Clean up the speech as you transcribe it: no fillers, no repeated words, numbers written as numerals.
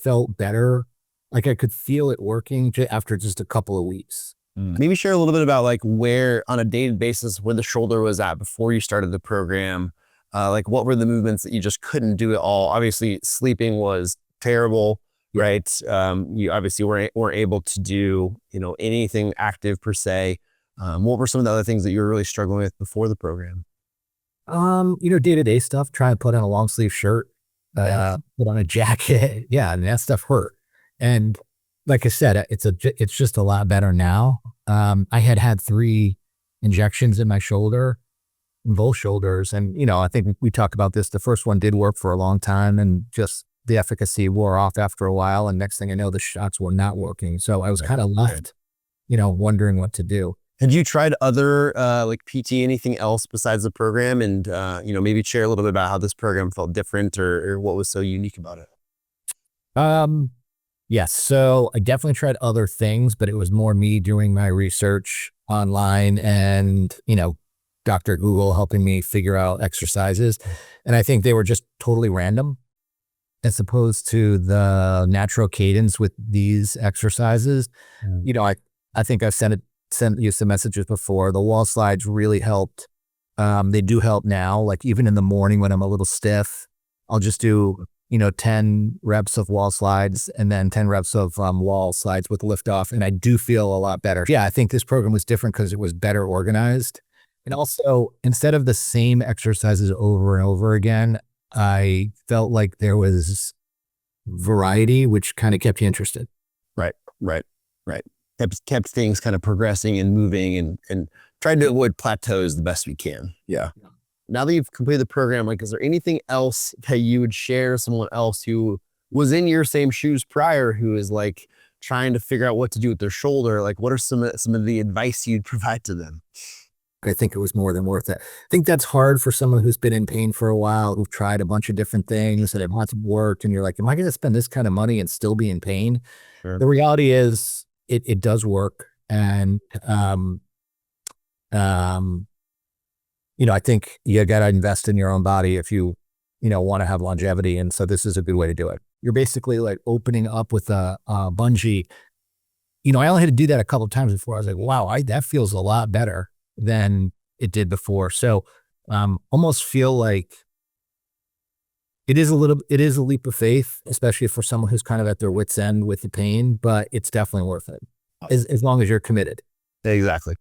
felt better. Like I could feel it working after just a couple of weeks. Maybe share a little bit about like where on a daily basis where the shoulder was at before you started the program. Like what were the movements that you just couldn't do at all? Obviously sleeping was terrible, right? You obviously weren't able to do, anything active per se. What were some of the other things that you were really struggling with before the program? Day-to-day stuff, try and put on a long sleeve shirt, put on a jacket. Yeah. And that stuff hurt. And like I said, it's just a lot better now. I had 3 injections in my shoulder, in both shoulders. And, I think we talked about this. The first one did work for a long time and just the efficacy wore off after a while. And next thing I know, the shots were not working. So I was kind of left, wondering what to do. Had you tried other like PT, anything else besides the program? And, maybe share a little bit about how this program felt different or what was so unique about it? Yes. So I definitely tried other things, but it was more me doing my research online and, Dr. Google helping me figure out exercises. And I think they were just totally random as opposed to the natural cadence with these exercises. I think I've sent you some messages before. The wall slides really helped. They do help now. Like even in the morning when I'm a little stiff, I'll just do 10 reps of wall slides and then 10 reps of wall slides with lift off. And I do feel a lot better. Yeah, I think this program was different because it was better organized. And also, instead of the same exercises over and over again, I felt like there was variety, which kind of kept you interested. Right. Kept things kind of progressing and moving and tried to avoid plateaus the best we can. Yeah. Now that you've completed the program, like, is there anything else that you would share someone else who was in your same shoes prior, who is like trying to figure out what to do with their shoulder? Like, what are some of the advice you'd provide to them? I think it was more than worth it. I think that's hard for someone who's been in pain for a while, who've tried a bunch of different things and it hasn't worked. And you're like, am I going to spend this kind of money and still be in pain? Sure. The reality is it does work. And, I think you got to invest in your own body if you, want to have longevity. And so this is a good way to do it. You're basically like opening up with a bungee. I only had to do that a couple of times before. I was like, wow, that feels a lot better than it did before. So almost feel like it is a leap of faith, especially for someone who's kind of at their wit's end with the pain, but it's definitely worth it as long as you're committed. Exactly.